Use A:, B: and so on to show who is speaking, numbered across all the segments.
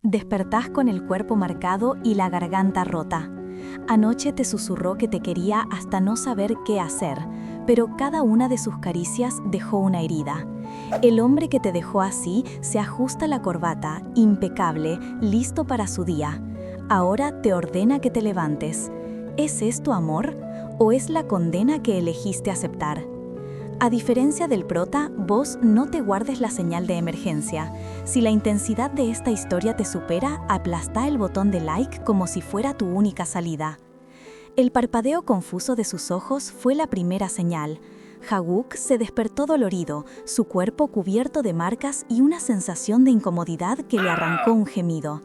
A: Despertás con el cuerpo marcado y la garganta rota. Anoche te susurró que te quería hasta no saber qué hacer, pero cada una de sus caricias dejó una herida. El hombre que te dejó así se ajusta la corbata, impecable, listo para su día. Ahora te ordena que te levantes. ¿Es esto amor o es la condena que elegiste aceptar? A diferencia del prota, vos no te guardes la señal de emergencia. Si la intensidad de esta historia te supera, aplasta el botón de like como si fuera tu única salida. El parpadeo confuso de sus ojos fue la primera señal. Ha-wook se despertó dolorido, su cuerpo cubierto de marcas y una sensación de incomodidad que le arrancó un gemido.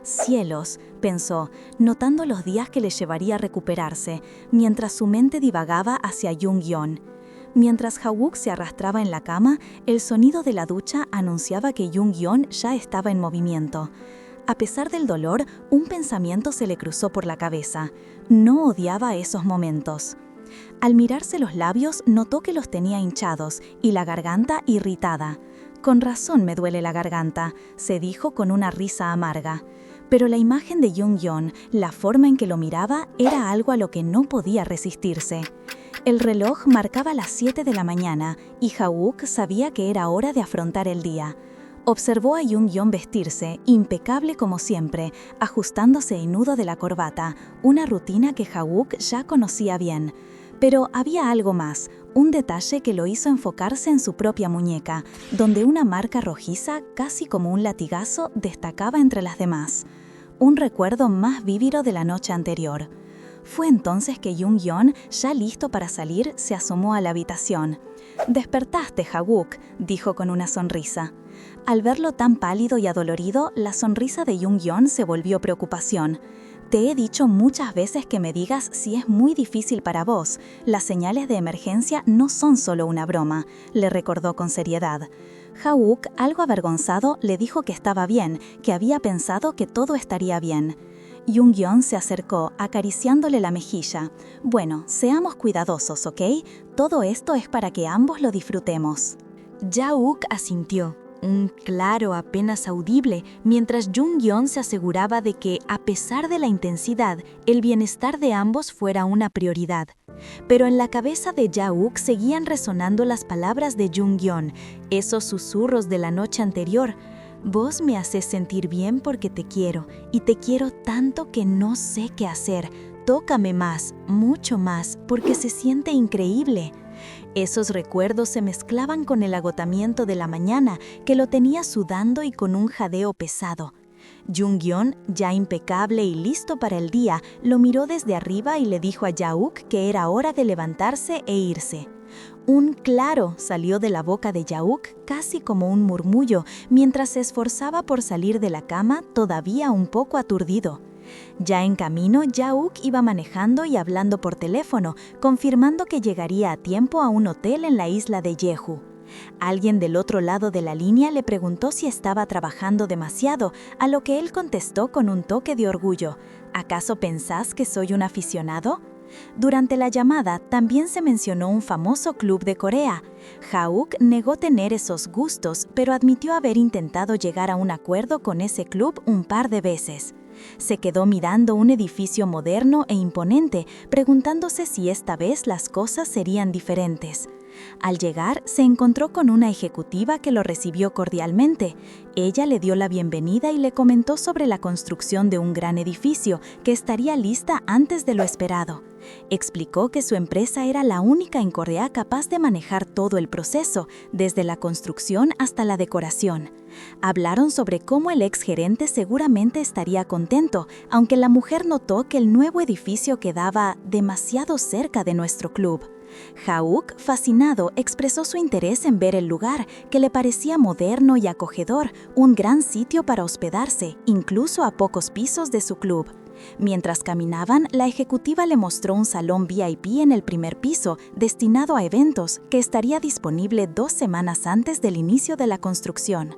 A: «Cielos», pensó, notando los días que le llevaría a recuperarse, mientras su mente divagaba hacia Jung-yeon. Mientras Ha-wook se arrastraba en la cama, el sonido de la ducha anunciaba que Jung-yeon ya estaba en movimiento. A pesar del dolor, un pensamiento se le cruzó por la cabeza. No odiaba esos momentos. Al mirarse los labios, notó que los tenía hinchados y la garganta irritada. «Con razón me duele la garganta», se dijo con una risa amarga. Pero la imagen de Jung-yeon, la forma en que lo miraba, era algo a lo que no podía resistirse. El reloj marcaba las 7 de la mañana y Ha-wook sabía que era hora de afrontar el día. Observó a Jung-yeon vestirse, impecable como siempre, ajustándose el nudo de la corbata, una rutina que Ha-wook ya conocía bien. Pero había algo más, un detalle que lo hizo enfocarse en su propia muñeca, donde una marca rojiza, casi como un latigazo, destacaba entre las demás. Un recuerdo más vívido de la noche anterior. Fue entonces que Jung-yeon, ya listo para salir, se asomó a la habitación. «Despertaste, Ha-wook», dijo con una sonrisa. Al verlo tan pálido y adolorido, la sonrisa de Jung-yeon se volvió preocupación. «Te he dicho muchas veces que me digas si es muy difícil para vos. Las señales de emergencia no son solo una broma», le recordó con seriedad. Ha-wook, algo avergonzado, le dijo que estaba bien, que había pensado que todo estaría bien. Jung-yeon se acercó, acariciándole la mejilla. «Bueno, seamos cuidadosos, ¿ok? Todo esto es para que ambos lo disfrutemos». Ja-wook asintió, un claro apenas audible, mientras Jung-yeon se aseguraba de que, a pesar de la intensidad, el bienestar de ambos fuera una prioridad. Pero en la cabeza de Ja-wook seguían resonando las palabras de Jung-yeon, esos susurros de la noche anterior. «Vos me haces sentir bien porque te quiero, y te quiero tanto que no sé qué hacer. Tócame más, mucho más, porque se siente increíble». Esos recuerdos se mezclaban con el agotamiento de la mañana, que lo tenía sudando y con un jadeo pesado. Jung-yeon, ya impecable y listo para el día, lo miró desde arriba y le dijo a Ja-wook que era hora de levantarse e irse. Un «claro» salió de la boca de Ja-wook casi como un murmullo, mientras se esforzaba por salir de la cama, todavía un poco aturdido. Ya en camino, Ja-wook iba manejando y hablando por teléfono, confirmando que llegaría a tiempo a un hotel en la isla de Jeju. Alguien del otro lado de la línea le preguntó si estaba trabajando demasiado, a lo que él contestó con un toque de orgullo. «¿Acaso pensás que soy un aficionado?». Durante la llamada también se mencionó un famoso club de Corea. Ha-wook negó tener esos gustos, pero admitió haber intentado llegar a un acuerdo con ese club un par de veces. Se quedó mirando un edificio moderno e imponente, preguntándose si esta vez las cosas serían diferentes. Al llegar, se encontró con una ejecutiva que lo recibió cordialmente. Ella le dio la bienvenida y le comentó sobre la construcción de un gran edificio que estaría lista antes de lo esperado. Explicó que su empresa era la única en Corea capaz de manejar todo el proceso, desde la construcción hasta la decoración. Hablaron sobre cómo el exgerente seguramente estaría contento, aunque la mujer notó que el nuevo edificio quedaba demasiado cerca de nuestro club. Ha-wook, fascinado, expresó su interés en ver el lugar, que le parecía moderno y acogedor, un gran sitio para hospedarse, incluso a pocos pisos de su club. Mientras caminaban, la ejecutiva le mostró un salón VIP en el primer piso, destinado a eventos, que estaría disponible 2 semanas antes del inicio de la construcción.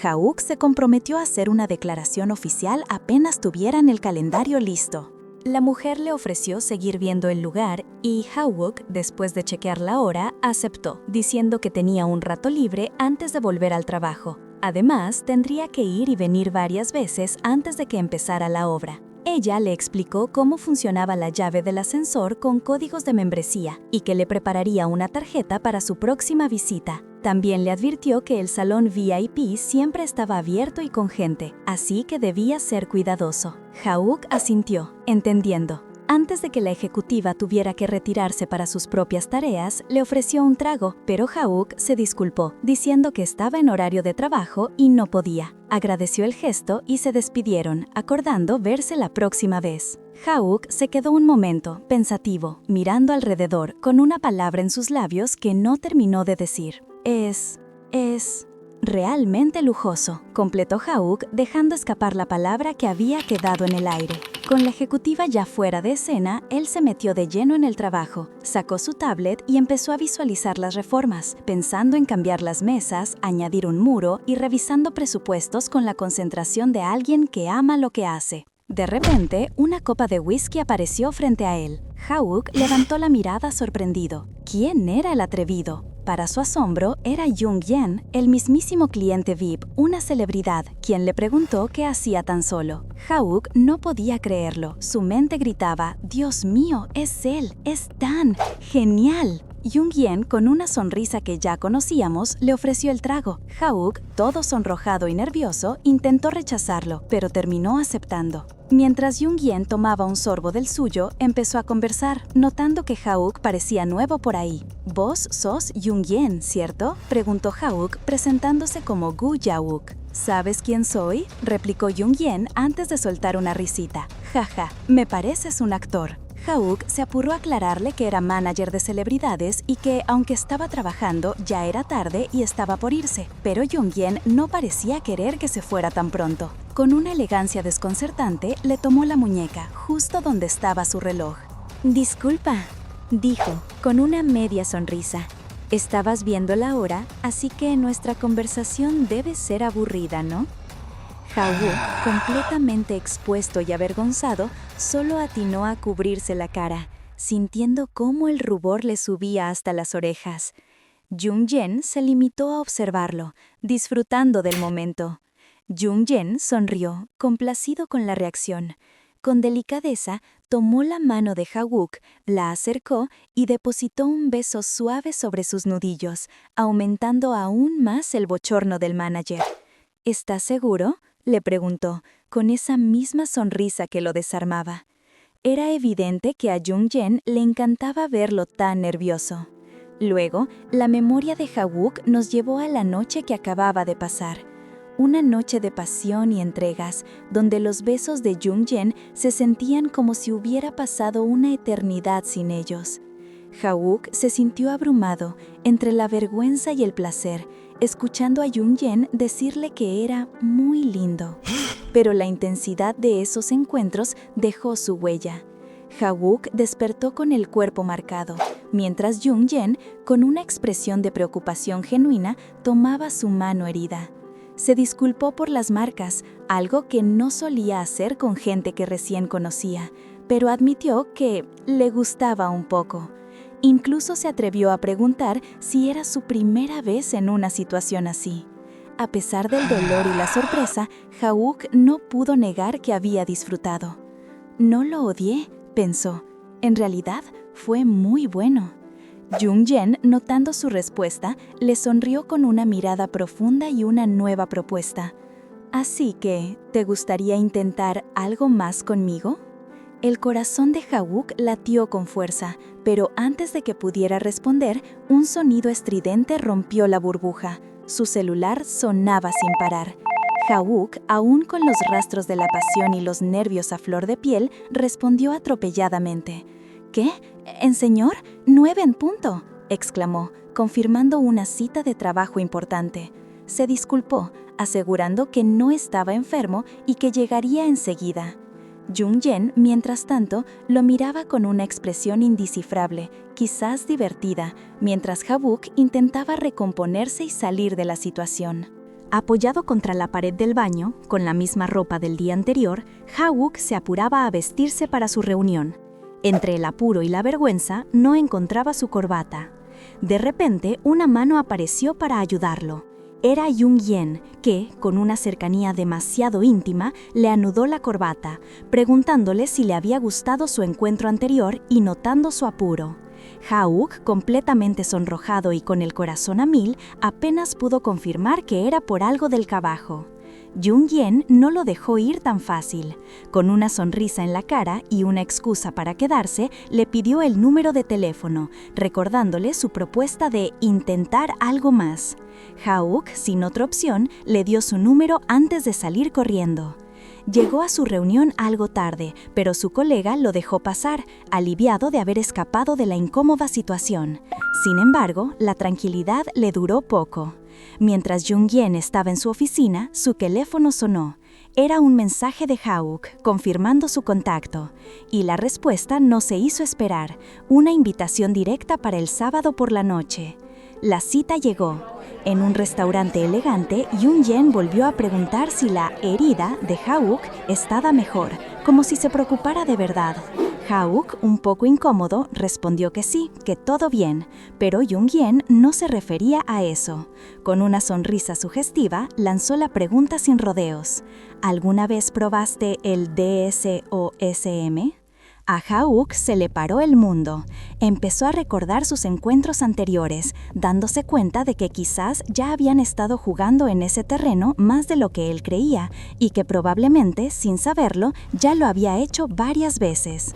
A: Ha-wook se comprometió a hacer una declaración oficial apenas tuvieran el calendario listo. La mujer le ofreció seguir viendo el lugar y Ha-wook, después de chequear la hora, aceptó, diciendo que tenía un rato libre antes de volver al trabajo. Además, tendría que ir y venir varias veces antes de que empezara la obra. Ella le explicó cómo funcionaba la llave del ascensor con códigos de membresía y que le prepararía una tarjeta para su próxima visita. También le advirtió que el salón VIP siempre estaba abierto y con gente, así que debía ser cuidadoso. Ha-uk asintió, entendiendo. Antes de que la ejecutiva tuviera que retirarse para sus propias tareas, le ofreció un trago, pero Ha-uk se disculpó, diciendo que estaba en horario de trabajo y no podía. Agradeció el gesto y se despidieron, acordando verse la próxima vez. Ha-uk se quedó un momento, pensativo, mirando alrededor, con una palabra en sus labios que no terminó de decir. Es realmente lujoso, completó Ha-uk, dejando escapar la palabra que había quedado en el aire. Con la ejecutiva ya fuera de escena, él se metió de lleno en el trabajo, sacó su tablet y empezó a visualizar las reformas, pensando en cambiar las mesas, añadir un muro y revisando presupuestos con la concentración de alguien que ama lo que hace. De repente, una copa de whisky apareció frente a él. Ha-uk levantó la mirada sorprendido. ¿Quién era el atrevido? Para su asombro, era Jung-Yen, el mismísimo cliente VIP, una celebridad, quien le preguntó qué hacía tan solo. Ha-uk no podía creerlo. Su mente gritaba, «Dios mío, es él, es tan genial». Jung-Yen, con una sonrisa que ya conocíamos, le ofreció el trago. Ha-uk, todo sonrojado y nervioso, intentó rechazarlo, pero terminó aceptando. Mientras Jung-Yen tomaba un sorbo del suyo, empezó a conversar, notando que Ha-uk parecía nuevo por ahí. «Vos sos Jung-Yen, ¿cierto?», preguntó Ha-uk, presentándose como Gu Ya-uk. «¿Sabes quién soy?», replicó Jung-Yen antes de soltar una risita. «Jaja, me pareces un actor». Ha-uk se apuró a aclararle que era manager de celebridades y que, aunque estaba trabajando, ya era tarde y estaba por irse. Pero Jung-Yen no parecía querer que se fuera tan pronto. Con una elegancia desconcertante, le tomó la muñeca, justo donde estaba su reloj. «Disculpa», dijo, con una media sonrisa. «Estabas viendo la hora, así que nuestra conversación debe ser aburrida, ¿no?». Ha-uk, completamente expuesto y avergonzado, solo atinó a cubrirse la cara, sintiendo cómo el rubor le subía hasta las orejas. Jung-Yen se limitó a observarlo, disfrutando del momento. Jung-Yen sonrió, complacido con la reacción. Con delicadeza, tomó la mano de Ha-uk, la acercó y depositó un beso suave sobre sus nudillos, aumentando aún más el bochorno del manager. «¿Estás seguro?», le preguntó, con esa misma sonrisa que lo desarmaba. Era evidente que a Jung-Yen le encantaba verlo tan nervioso. Luego, la memoria de Ha-uk nos llevó a la noche que acababa de pasar. Una noche de pasión y entregas, donde los besos de Jung-Yen se sentían como si hubiera pasado una eternidad sin ellos. Ha-uk se sintió abrumado entre la vergüenza y el placer, escuchando a Jung-Yen decirle que era muy lindo. Pero la intensidad de esos encuentros dejó su huella. Ha-uk despertó con el cuerpo marcado, mientras Jung-Yen, con una expresión de preocupación genuina, tomaba su mano herida. Se disculpó por las marcas, algo que no solía hacer con gente que recién conocía, pero admitió que le gustaba un poco. Incluso se atrevió a preguntar si era su primera vez en una situación así. A pesar del dolor y la sorpresa, Ha-uk no pudo negar que había disfrutado. «No lo odié», pensó. «En realidad, fue muy bueno». Jung-Yen, notando su respuesta, le sonrió con una mirada profunda y una nueva propuesta. «Así que, ¿te gustaría intentar algo más conmigo?». El corazón de Ha-uk latió con fuerza, pero antes de que pudiera responder, un sonido estridente rompió la burbuja. Su celular sonaba sin parar. Ha-uk, aún con los rastros de la pasión y los nervios a flor de piel, respondió atropelladamente. «¿Qué? ¿Señor? 9 en punto», exclamó, confirmando una cita de trabajo importante. Se disculpó, asegurando que no estaba enfermo y que llegaría enseguida. Jung-Yen, mientras tanto, lo miraba con una expresión indescifrable, quizás divertida, mientras Ha-uk intentaba recomponerse y salir de la situación. Apoyado contra la pared del baño, con la misma ropa del día anterior, Ha-uk se apuraba a vestirse para su reunión. Entre el apuro y la vergüenza, no encontraba su corbata. De repente, una mano apareció para ayudarlo. Era Jung-Yen, que, con una cercanía demasiado íntima, le anudó la corbata, preguntándole si le había gustado su encuentro anterior y notando su apuro. Ha-uk, completamente sonrojado y con el corazón a mil, apenas pudo confirmar que era por algo del trabajo. Jung-Yen no lo dejó ir tan fácil. Con una sonrisa en la cara y una excusa para quedarse, le pidió el número de teléfono, recordándole su propuesta de intentar algo más. Ha-uk, sin otra opción, le dio su número antes de salir corriendo. Llegó a su reunión algo tarde, pero su colega lo dejó pasar, aliviado de haber escapado de la incómoda situación. Sin embargo, la tranquilidad le duró poco. Mientras Jung-Yen estaba en su oficina, su teléfono sonó. Era un mensaje de Ha-uk confirmando su contacto, y la respuesta no se hizo esperar, una invitación directa para el sábado por la noche. La cita llegó. En un restaurante elegante, Jung-Yen volvió a preguntar si la herida de Ha-uk estaba mejor, como si se preocupara de verdad. Ha-uk, un poco incómodo, respondió que sí, que todo bien, pero Jung-Yen no se refería a eso. Con una sonrisa sugestiva, lanzó la pregunta sin rodeos. ¿Alguna vez probaste el DSOSM? A Ha-uk se le paró el mundo. Empezó a recordar sus encuentros anteriores, dándose cuenta de que quizás ya habían estado jugando en ese terreno más de lo que él creía, y que probablemente, sin saberlo, ya lo había hecho varias veces.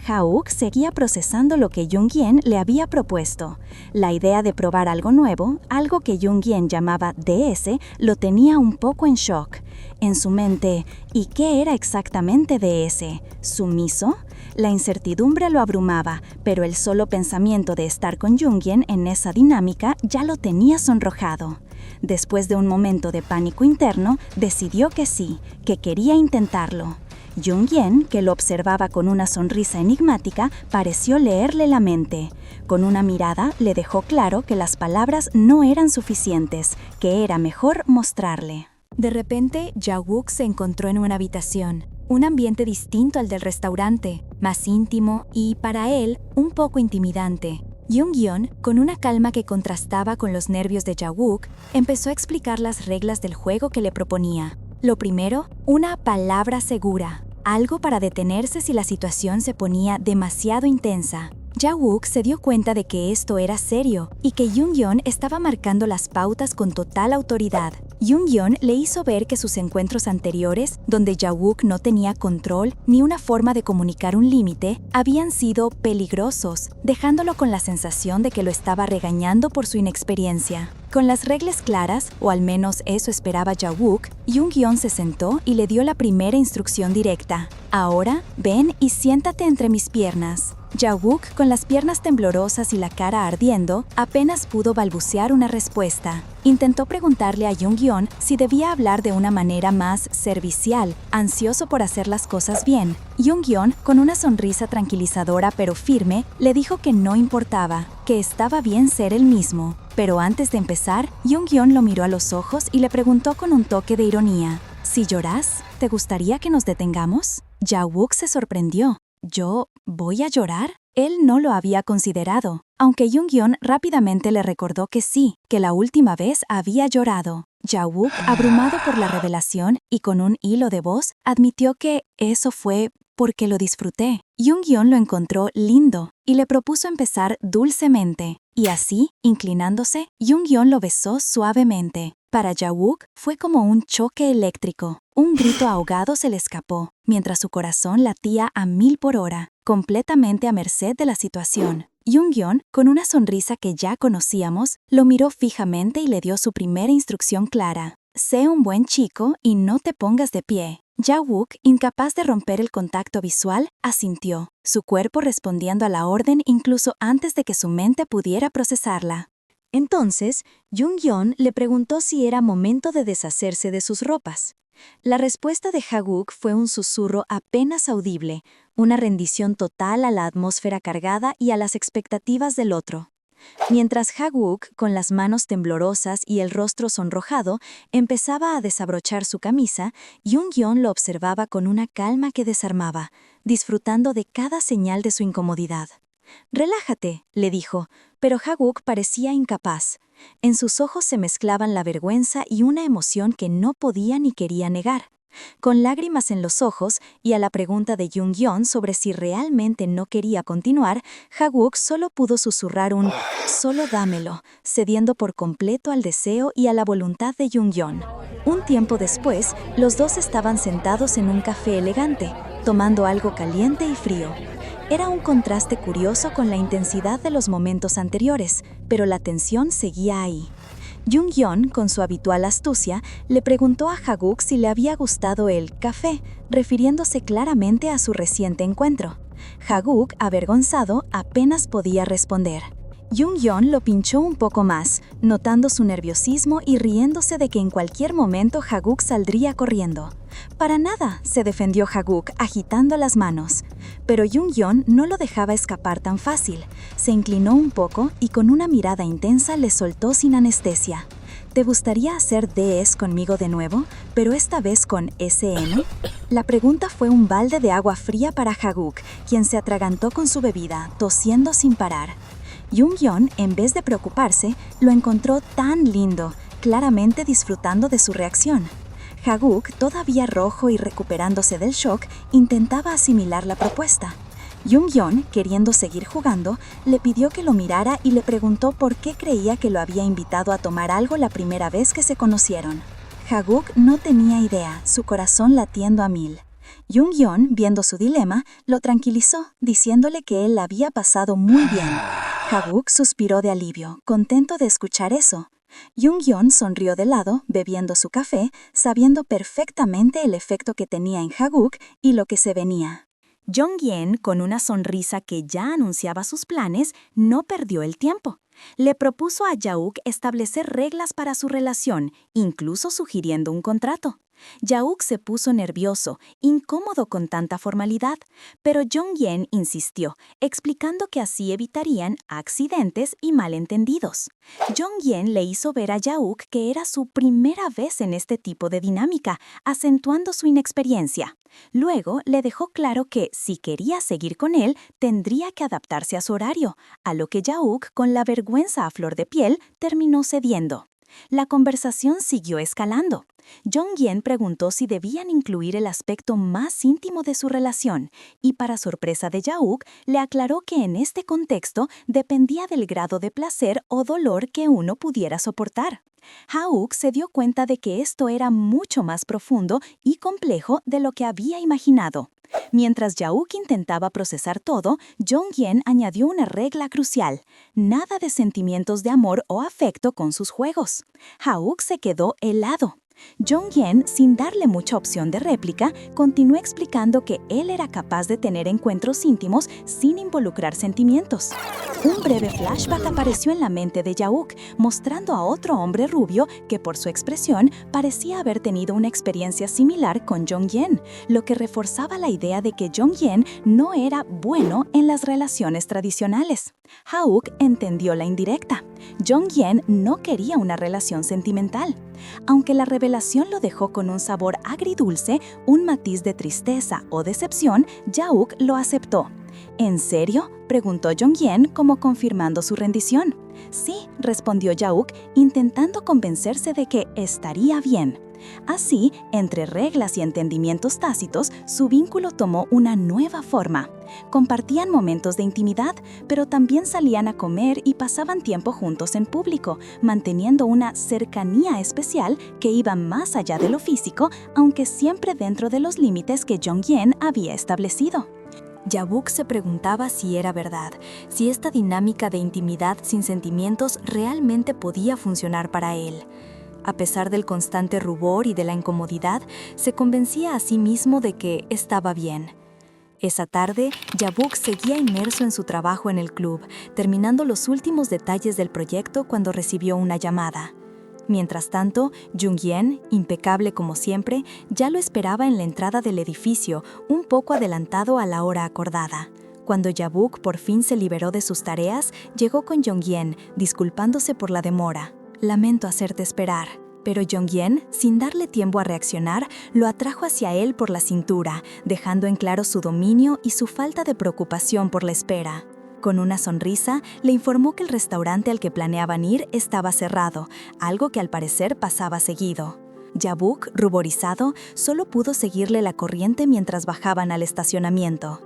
A: Ha-uk seguía procesando lo que Jung-Yen le había propuesto. La idea de probar algo nuevo, algo que Jung-Yen llamaba DS, lo tenía un poco en shock. En su mente, ¿y qué era exactamente DS? ¿Sumiso? La incertidumbre lo abrumaba, pero el solo pensamiento de estar con Jung-Yen en esa dinámica ya lo tenía sonrojado. Después de un momento de pánico interno, decidió que sí, que quería intentarlo. Jung-Yen, que lo observaba con una sonrisa enigmática, pareció leerle la mente. Con una mirada le dejó claro que las palabras no eran suficientes, que era mejor mostrarle. De repente, Ja-wook se encontró en una habitación, un ambiente distinto al del restaurante, más íntimo y, para él, un poco intimidante. Jung-Yeon, con una calma que contrastaba con los nervios de Ja-wook, empezó a explicar las reglas del juego que le proponía. Lo primero, una palabra segura, algo para detenerse si la situación se ponía demasiado intensa. Ja-wook se dio cuenta de que esto era serio y que Jung-Yeon estaba marcando las pautas con total autoridad. Jung-Yeon le hizo ver que sus encuentros anteriores, donde Ja-wook no tenía control ni una forma de comunicar un límite, habían sido peligrosos, dejándolo con la sensación de que lo estaba regañando por su inexperiencia. Con las reglas claras, o al menos eso esperaba Ja-wook, Jung-Yeon se sentó y le dio la primera instrucción directa. Ahora, ven y siéntate entre mis piernas. Ja-wook, con las piernas temblorosas y la cara ardiendo, apenas pudo balbucear una respuesta. Intentó preguntarle a Jung-Yeon si debía hablar de una manera más servicial, ansioso por hacer las cosas bien. Jung-Yeon, con una sonrisa tranquilizadora pero firme, le dijo que no importaba, que estaba bien ser él mismo. Pero antes de empezar, Jung-Yeon lo miró a los ojos y le preguntó con un toque de ironía: «Si lloras, ¿te gustaría que nos detengamos?» Ja-wook se sorprendió. ¿Yo voy a llorar? Él no lo había considerado, aunque Jung-Yeon rápidamente le recordó que sí, que la última vez había llorado. Ja-wook, abrumado por la revelación y con un hilo de voz, admitió que eso fue porque lo disfruté. Jung-Yeon lo encontró lindo y le propuso empezar dulcemente. Y así, inclinándose, Jung-Yeon lo besó suavemente. Para Ja-wook fue como un choque eléctrico. Un grito ahogado se le escapó, mientras su corazón latía a 1000 por hora, completamente a merced de la situación. Jung-Yeon, con una sonrisa que ya conocíamos, lo miró fijamente y le dio su primera instrucción clara: «Sé un buen chico y no te pongas de pie». Ja-wook, incapaz de romper el contacto visual, asintió, su cuerpo respondiendo a la orden incluso antes de que su mente pudiera procesarla. Entonces, Jung-Yeon le preguntó si era momento de deshacerse de sus ropas. La respuesta de Ja-wook fue un susurro apenas audible, una rendición total a la atmósfera cargada y a las expectativas del otro. Mientras Ja-wook, con las manos temblorosas y el rostro sonrojado, empezaba a desabrochar su camisa, Jung-Yeon lo observaba con una calma que desarmaba, disfrutando de cada señal de su incomodidad. Relájate, le dijo, pero Haguk parecía incapaz. En sus ojos se mezclaban la vergüenza y una emoción que no podía ni quería negar. Con lágrimas en los ojos y a la pregunta de Jung-yeon sobre si realmente no quería continuar, Haguk solo pudo susurrar un «solo dámelo», cediendo por completo al deseo y a la voluntad de Jung-yeon. Un tiempo después, los dos estaban sentados en un café elegante, tomando algo caliente y frío. Era un contraste curioso con la intensidad de los momentos anteriores, pero la tensión seguía ahí. Jung-yeon, con su habitual astucia, le preguntó a Haguk si le había gustado el café, refiriéndose claramente a su reciente encuentro. Haguk, avergonzado, apenas podía responder. Jung-yeon lo pinchó un poco más, notando su nerviosismo y riéndose de que en cualquier momento Haguk saldría corriendo. «Para nada», se defendió Haguk, agitando las manos. Pero Jung-yeon no lo dejaba escapar tan fácil. Se inclinó un poco y con una mirada intensa le soltó sin anestesia. «¿Te gustaría hacer DS conmigo de nuevo, pero esta vez con SM?» La pregunta fue un balde de agua fría para Haguk, quien se atragantó con su bebida, tosiendo sin parar. Jung-yeon, en vez de preocuparse, lo encontró tan lindo, claramente disfrutando de su reacción. Haguk, todavía rojo y recuperándose del shock, intentaba asimilar la propuesta. Jung-yeon, queriendo seguir jugando, le pidió que lo mirara y le preguntó por qué creía que lo había invitado a tomar algo la primera vez que se conocieron. Haguk no tenía idea, su corazón latiendo a 1000. Jung-yeon, viendo su dilema, lo tranquilizó, diciéndole que él la había pasado muy bien. Haguk suspiró de alivio, contento de escuchar eso. Jung-yeon sonrió de lado, bebiendo su café, sabiendo perfectamente el efecto que tenía en Haguk y lo que se venía. Jung-yeon, con una sonrisa que ya anunciaba sus planes, no perdió el tiempo. Le propuso a Jauk establecer reglas para su relación, incluso sugiriendo un contrato. Jauk se puso nervioso, incómodo con tanta formalidad, pero Jung-yeon insistió, explicando que así evitarían accidentes y malentendidos. Jung-yeon le hizo ver a Jauk que era su primera vez en este tipo de dinámica, acentuando su inexperiencia. Luego le dejó claro que, si quería seguir con él, tendría que adaptarse a su horario, a lo que Jauk, con la vergüenza a flor de piel, terminó cediendo. La conversación siguió escalando. Jung-yeon preguntó si debían incluir el aspecto más íntimo de su relación y, para sorpresa de Jauk, le aclaró que en este contexto dependía del grado de placer o dolor que uno pudiera soportar. Jauk se dio cuenta de que esto era mucho más profundo y complejo de lo que había imaginado. Mientras Jauk intentaba procesar todo, Jung-yeon añadió una regla crucial: nada de sentimientos de amor o afecto con sus juegos. Jauk se quedó helado. Jung-yeon, sin darle mucha opción de réplica, continuó explicando que él era capaz de tener encuentros íntimos sin involucrar sentimientos. Un breve flashback apareció en la mente de Jauk, mostrando a otro hombre rubio que, por su expresión, parecía haber tenido una experiencia similar con Jung-yeon, lo que reforzaba la idea de que Jung-yeon no era bueno en las relaciones tradicionales. Jauk entendió la indirecta. Jung-yeon no quería una relación sentimental. Aunque la revelación lo dejó con un sabor agridulce, un matiz de tristeza o decepción, Jauk lo aceptó. ¿En serio?, preguntó Jung-yeon, como confirmando su rendición. Sí, respondió Jauk, intentando convencerse de que estaría bien. Así, entre reglas y entendimientos tácitos, su vínculo tomó una nueva forma. Compartían momentos de intimidad, pero también salían a comer y pasaban tiempo juntos en público, manteniendo una cercanía especial que iba más allá de lo físico, aunque siempre dentro de los límites que Jung-yeon había establecido. Jauk se preguntaba si era verdad, si esta dinámica de intimidad sin sentimientos realmente podía funcionar para él. A pesar del constante rubor y de la incomodidad, se convencía a sí mismo de que estaba bien. Esa tarde, Jauk seguía inmerso en su trabajo en el club, terminando los últimos detalles del proyecto cuando recibió una llamada. Mientras tanto, Jung-yeon, impecable como siempre, ya lo esperaba en la entrada del edificio, un poco adelantado a la hora acordada. Cuando Jauk por fin se liberó de sus tareas, llegó con Jung-yeon, disculpándose por la demora. «Lamento hacerte esperar». Pero Jung-yeon, sin darle tiempo a reaccionar, lo atrajo hacia él por la cintura, dejando en claro su dominio y su falta de preocupación por la espera. Con una sonrisa, le informó que el restaurante al que planeaban ir estaba cerrado, algo que al parecer pasaba seguido. Jabuk, ruborizado, solo pudo seguirle la corriente mientras bajaban al estacionamiento.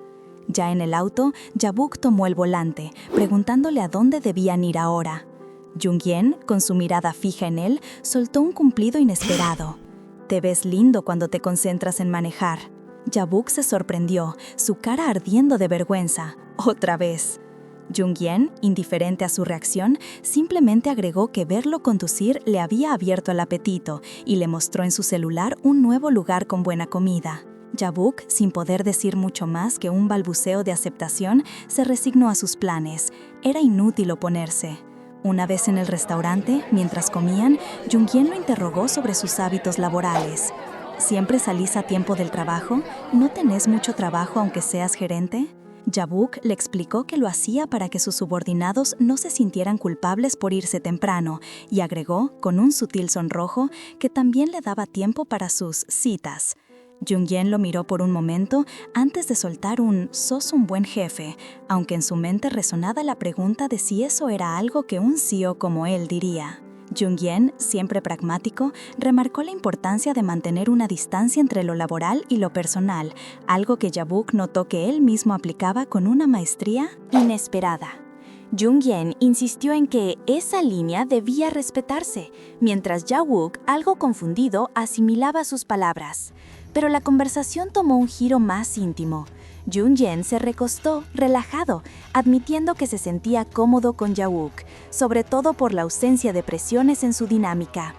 A: Ya en el auto, Jabuk tomó el volante, preguntándole a dónde debían ir ahora. Junghyun, con su mirada fija en él, soltó un cumplido inesperado. «Te ves lindo cuando te concentras en manejar». Jabuk se sorprendió, su cara ardiendo de vergüenza. «Otra vez». Junghyun, indiferente a su reacción, simplemente agregó que verlo conducir le había abierto el apetito y le mostró en su celular un nuevo lugar con buena comida. Jabuk, sin poder decir mucho más que un balbuceo de aceptación, se resignó a sus planes. Era inútil oponerse. Una vez en el restaurante, mientras comían, Junghyun lo interrogó sobre sus hábitos laborales. ¿Siempre salís a tiempo del trabajo? ¿No tenés mucho trabajo aunque seas gerente? Jabuk le explicó que lo hacía para que sus subordinados no se sintieran culpables por irse temprano y agregó, con un sutil sonrojo, que también le daba tiempo para sus citas. Junghyun lo miró por un momento antes de soltar un «sos un buen jefe», aunque en su mente resonaba la pregunta de si eso era algo que un CEO como él diría. Junghyun, siempre pragmático, remarcó la importancia de mantener una distancia entre lo laboral y lo personal, algo que Jabuk notó que él mismo aplicaba con una maestría inesperada. Junghyun insistió en que esa línea debía respetarse, mientras Jabuk, algo confundido, asimilaba sus palabras. Pero la conversación tomó un giro más íntimo. Junghyun se recostó, relajado, admitiendo que se sentía cómodo con Jabuk, sobre todo por la ausencia de presiones en su dinámica.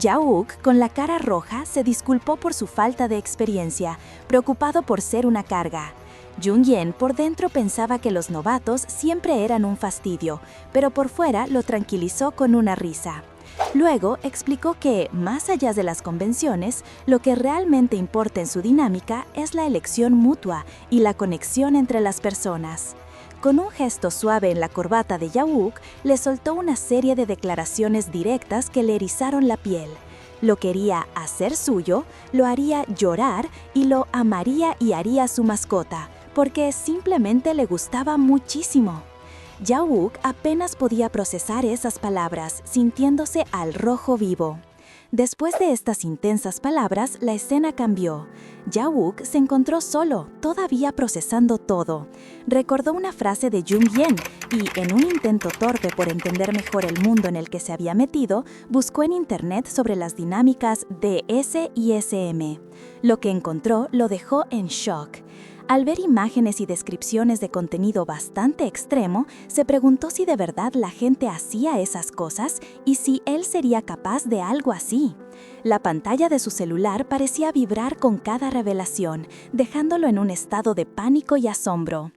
A: Jabuk, con la cara roja, se disculpó por su falta de experiencia, preocupado por ser una carga. Junghyun por dentro pensaba que los novatos siempre eran un fastidio, pero por fuera lo tranquilizó con una risa. Luego explicó que, más allá de las convenciones, lo que realmente importa en su dinámica es la elección mutua y la conexión entre las personas. Con un gesto suave en la corbata de Jabuk, le soltó una serie de declaraciones directas que le erizaron la piel. Lo quería hacer suyo, lo haría llorar y lo amaría y haría su mascota, porque simplemente le gustaba muchísimo. Jabuk apenas podía procesar esas palabras, sintiéndose al rojo vivo. Después de estas intensas palabras, la escena cambió. Jabuk se encontró solo, todavía procesando todo. Recordó una frase de Junghyun y, en un intento torpe por entender mejor el mundo en el que se había metido, buscó en internet sobre las dinámicas DS y SM. Lo que encontró lo dejó en shock. Al ver imágenes y descripciones de contenido bastante extremo, se preguntó si de verdad la gente hacía esas cosas y si él sería capaz de algo así. La pantalla de su celular parecía vibrar con cada revelación, dejándolo en un estado de pánico y asombro.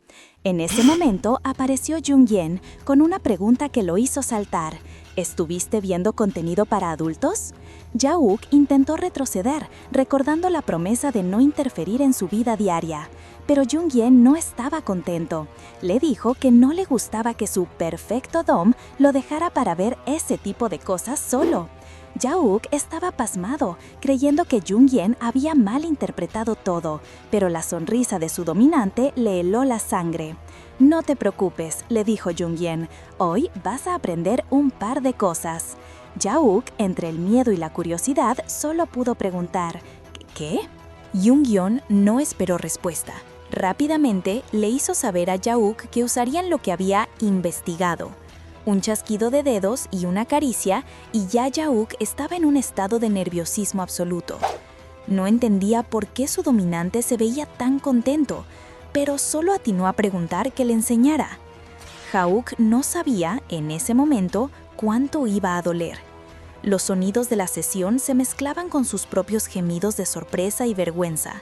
A: En ese momento apareció Junghyun con una pregunta que lo hizo saltar. ¿Estuviste viendo contenido para adultos? Jabuk intentó retroceder, recordando la promesa de no interferir en su vida diaria. Pero Junghyun no estaba contento. Le dijo que no le gustaba que su perfecto dom lo dejara para ver ese tipo de cosas solo. Jabuk estaba pasmado, creyendo que Junghyun había malinterpretado todo, pero la sonrisa de su dominante le heló la sangre. «No te preocupes», le dijo Junghyun, «hoy vas a aprender un par de cosas». Jabuk, entre el miedo y la curiosidad, solo pudo preguntar, ¿qué? Junghyun no esperó respuesta. Rápidamente le hizo saber a Jabuk que usarían lo que había investigado. Un chasquido de dedos y una caricia, y ya Jabuk estaba en un estado de nerviosismo absoluto. No entendía por qué su dominante se veía tan contento, pero solo atinó a preguntar que le enseñara. Jabuk no sabía, en ese momento, cuánto iba a doler. Los sonidos de la sesión se mezclaban con sus propios gemidos de sorpresa y vergüenza.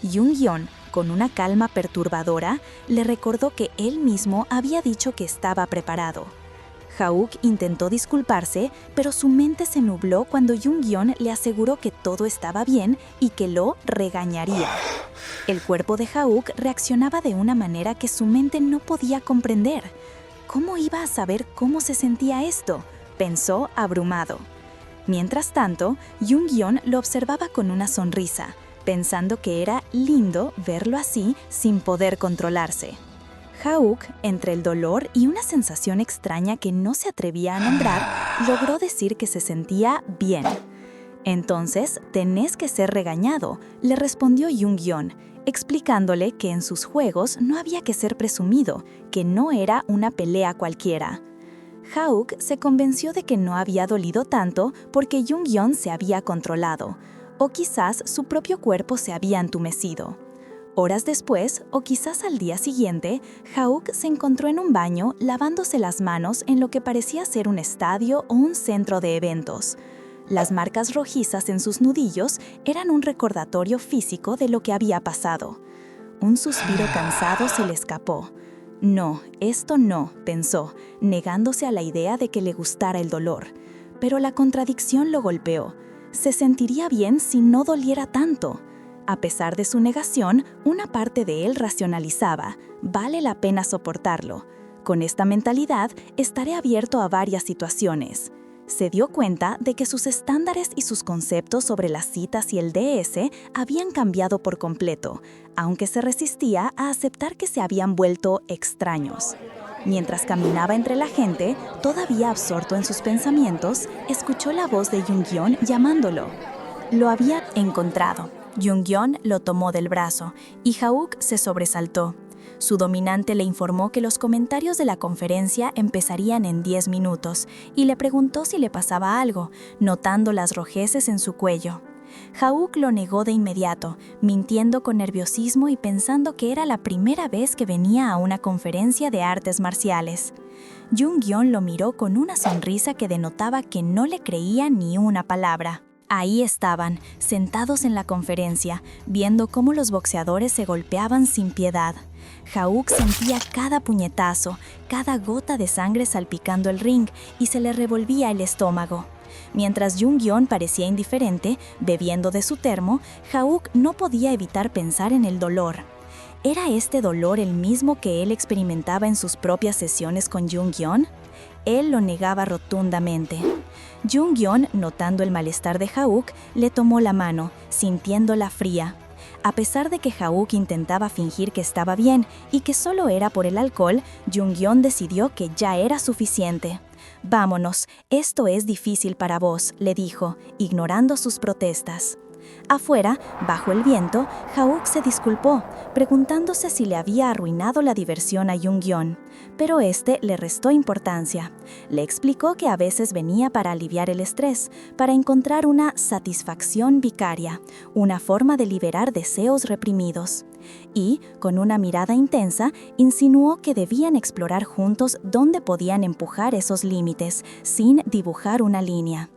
A: Junghyun, con una calma perturbadora, le recordó que él mismo había dicho que estaba preparado. Jabuk intentó disculparse, pero su mente se nubló cuando Junghyun le aseguró que todo estaba bien y que lo regañaría. El cuerpo de Jabuk reaccionaba de una manera que su mente no podía comprender. ¿Cómo iba a saber cómo se sentía esto?, pensó abrumado. Mientras tanto, Junghyun lo observaba con una sonrisa, pensando que era lindo verlo así sin poder controlarse. Hawk, entre el dolor y una sensación extraña que no se atrevía a nombrar, logró decir que se sentía bien. «Entonces, tenés que ser regañado», le respondió Jung-yeon, explicándole que en sus juegos no había que ser presumido, que no era una pelea cualquiera. Hawk se convenció de que no había dolido tanto porque Jung-yeon se había controlado, o quizás su propio cuerpo se había entumecido. Horas después, o quizás al día siguiente, Hawk se encontró en un baño lavándose las manos en lo que parecía ser un estadio o un centro de eventos. Las marcas rojizas en sus nudillos eran un recordatorio físico de lo que había pasado. Un suspiro cansado se le escapó. «No, esto no», pensó, negándose a la idea de que le gustara el dolor. Pero la contradicción lo golpeó. Se sentiría bien si no doliera tanto. A pesar de su negación, una parte de él racionalizaba: vale la pena soportarlo. Con esta mentalidad, estaré abierto a varias situaciones. Se dio cuenta de que sus estándares y sus conceptos sobre las citas y el DS habían cambiado por completo, aunque se resistía a aceptar que se habían vuelto extraños. Mientras caminaba entre la gente, todavía absorto en sus pensamientos, escuchó la voz de Jung-yeon llamándolo. Lo había encontrado. Jung-yeon lo tomó del brazo y Hawk se sobresaltó. Su dominante le informó que los comentarios de la conferencia empezarían en 10 minutos y le preguntó si le pasaba algo, notando las rojeces en su cuello. Hawk lo negó de inmediato, mintiendo con nerviosismo y pensando que era la primera vez que venía a una conferencia de artes marciales. Jung-yeon lo miró con una sonrisa que denotaba que no le creía ni una palabra. Ahí estaban, sentados en la conferencia, viendo cómo los boxeadores se golpeaban sin piedad. Hawk sentía cada puñetazo, cada gota de sangre salpicando el ring y se le revolvía el estómago. Mientras Jung-yeon parecía indiferente, bebiendo de su termo, Hawk no podía evitar pensar en el dolor. ¿Era este dolor el mismo que él experimentaba en sus propias sesiones con Jung-yeon? Él lo negaba rotundamente. Jung-yeon, notando el malestar de Hawk, le tomó la mano, sintiéndola fría. A pesar de que Hawk intentaba fingir que estaba bien y que solo era por el alcohol, Jung-yeon decidió que ya era suficiente. «Vámonos, esto es difícil para vos», le dijo, ignorando sus protestas. Afuera, bajo el viento, Hawk se disculpó, preguntándose si le había arruinado la diversión a Jung-yeon, pero este le restó importancia. Le explicó que a veces venía para aliviar el estrés, para encontrar una satisfacción vicaria, una forma de liberar deseos reprimidos. Y, con una mirada intensa, insinuó que debían explorar juntos dónde podían empujar esos límites, sin dibujar una línea.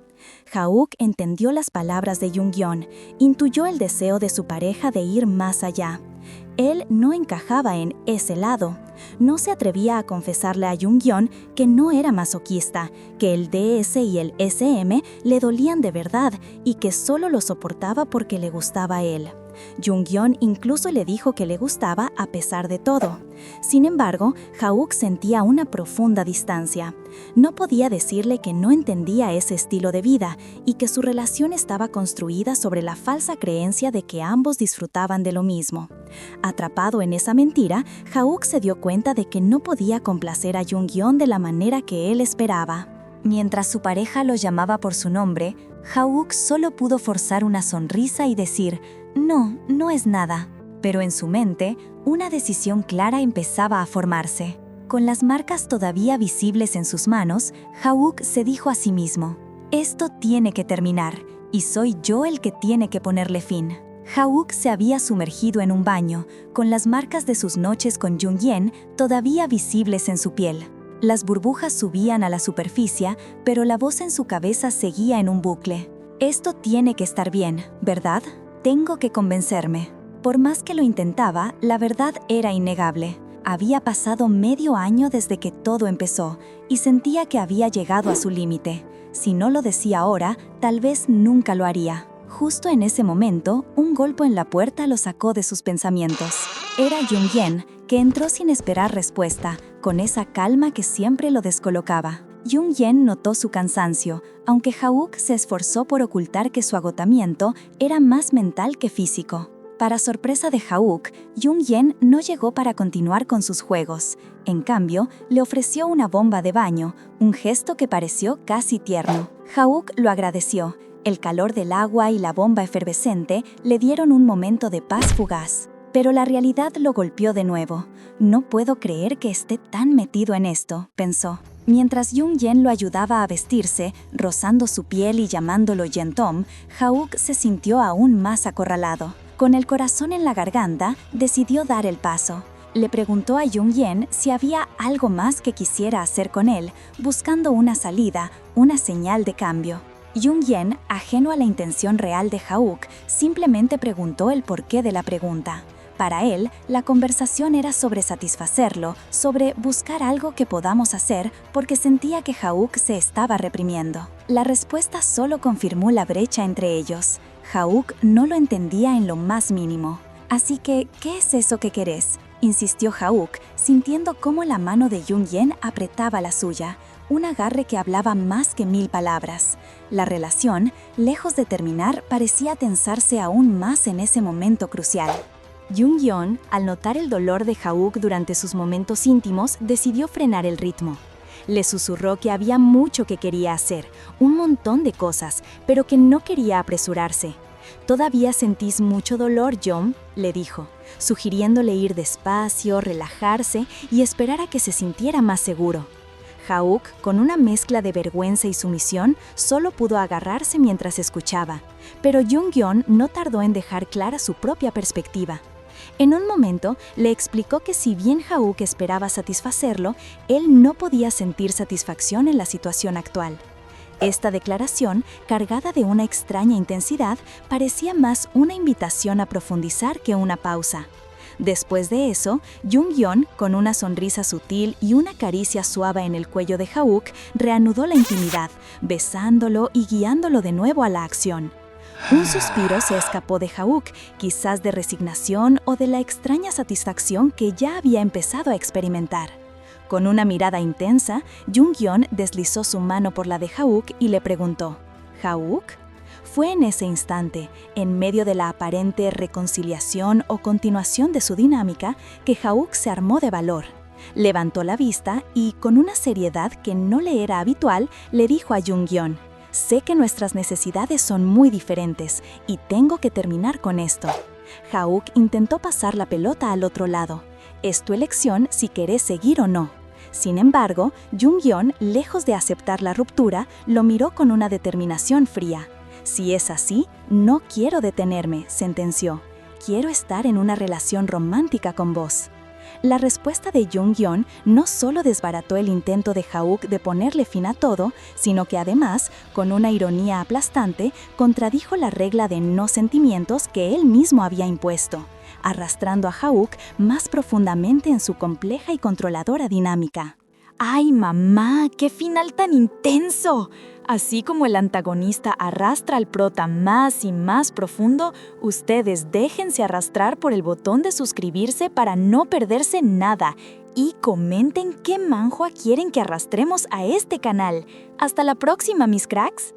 A: Hawk entendió las palabras de Jung-yeon, intuyó el deseo de su pareja de ir más allá. Él no encajaba en ese lado. No se atrevía a confesarle a Jung-yeon que no era masoquista, que el DS y el SM le dolían de verdad y que solo lo soportaba porque le gustaba a él. Jung-yeon incluso le dijo que le gustaba a pesar de todo. Sin embargo, Hawk sentía una profunda distancia. No podía decirle que no entendía ese estilo de vida y que su relación estaba construida sobre la falsa creencia de que ambos disfrutaban de lo mismo. Atrapado en esa mentira, Hawk se dio cuenta de que no podía complacer a Jung-yeon de la manera que él esperaba. Mientras su pareja lo llamaba por su nombre, Hawk solo pudo forzar una sonrisa y decir: «No, no es nada». Pero en su mente, una decisión clara empezaba a formarse. Con las marcas todavía visibles en sus manos, Hawk se dijo a sí mismo: «Esto tiene que terminar, y soy yo el que tiene que ponerle fin». Hawk se había sumergido en un baño, con las marcas de sus noches con Jung-yeon todavía visibles en su piel. Las burbujas subían a la superficie, pero la voz en su cabeza seguía en un bucle. «Esto tiene que estar bien, ¿verdad? Tengo que convencerme». Por más que lo intentaba, la verdad era innegable. Había pasado medio año desde que todo empezó, y sentía que había llegado a su límite. Si no lo decía ahora, tal vez nunca lo haría. Justo en ese momento, un golpe en la puerta lo sacó de sus pensamientos. Era Jung-yeon, que entró sin esperar respuesta, con esa calma que siempre lo descolocaba. Jung-yeon notó su cansancio, aunque Hawk se esforzó por ocultar que su agotamiento era más mental que físico. Para sorpresa de Hwook, Jung-Yen no llegó para continuar con sus juegos. En cambio, le ofreció una bomba de baño, un gesto que pareció casi tierno. Hwook lo agradeció. El calor del agua y la bomba efervescente le dieron un momento de paz fugaz. Pero la realidad lo golpeó de nuevo. No puedo creer que esté tan metido en esto, pensó. Mientras Jung-Yen lo ayudaba a vestirse, rozando su piel y llamándolo Yentom, Hwook se sintió aún más acorralado. Con el corazón en la garganta, decidió dar el paso. Le preguntó a Jung-Yen si había algo más que quisiera hacer con él, buscando una salida, una señal de cambio. Jung-Yen, ajeno a la intención real de Hwook, simplemente preguntó el porqué de la pregunta. Para él, la conversación era sobre satisfacerlo, sobre buscar algo que podamos hacer porque sentía que Hwook se estaba reprimiendo. La respuesta solo confirmó la brecha entre ellos. Hwook no lo entendía en lo más mínimo. Así que, ¿qué es eso que querés?, insistió Hwook, sintiendo cómo la mano de Jung-Yen apretaba la suya, un agarre que hablaba más que 1000 palabras. La relación, lejos de terminar, parecía tensarse aún más en ese momento crucial. Jung-Yeon, al notar el dolor de Hwook durante sus momentos íntimos, decidió frenar el ritmo. Le susurró que había mucho que quería hacer, un montón de cosas, pero que no quería apresurarse. «¿Todavía sentís mucho dolor, Jeon?», le dijo, sugiriéndole ir despacio, relajarse y esperar a que se sintiera más seguro. Hwook, con una mezcla de vergüenza y sumisión, solo pudo agarrarse mientras escuchaba, pero Jung-Yeon no tardó en dejar clara su propia perspectiva. En un momento, le explicó que si bien Hwook esperaba satisfacerlo, él no podía sentir satisfacción en la situación actual. Esta declaración, cargada de una extraña intensidad, parecía más una invitación a profundizar que una pausa. Después de eso, Jung-Yeon, con una sonrisa sutil y una caricia suave en el cuello de Hwook, reanudó la intimidad, besándolo y guiándolo de nuevo a la acción. Un suspiro se escapó de Hwook, quizás de resignación o de la extraña satisfacción que ya había empezado a experimentar. Con una mirada intensa, Jung-Yeon deslizó su mano por la de Hwook y le preguntó, «¿Hwook?». Fue en ese instante, en medio de la aparente reconciliación o continuación de su dinámica, que Hwook se armó de valor. Levantó la vista y, con una seriedad que no le era habitual, le dijo a Jung-Yeon, «Sé que nuestras necesidades son muy diferentes y tengo que terminar con esto». Hwook intentó pasar la pelota al otro lado. «Es tu elección si querés seguir o no». Sin embargo, Jung-Yeon, lejos de aceptar la ruptura, lo miró con una determinación fría. «Si es así, no quiero detenerme», sentenció. «Quiero estar en una relación romántica con vos». La respuesta de Jung-Yeon no solo desbarató el intento de Hwook de ponerle fin a todo, sino que además, con una ironía aplastante, contradijo la regla de no sentimientos que él mismo había impuesto, arrastrando a Hwook más profundamente en su compleja y controladora dinámica. ¡Ay, mamá! ¡Qué final tan intenso! Así como el antagonista arrastra al prota más y más profundo, ustedes déjense arrastrar por el botón de suscribirse para no perderse nada. Y comenten qué manhwa quieren que arrastremos a este canal. ¡Hasta la próxima, mis cracks!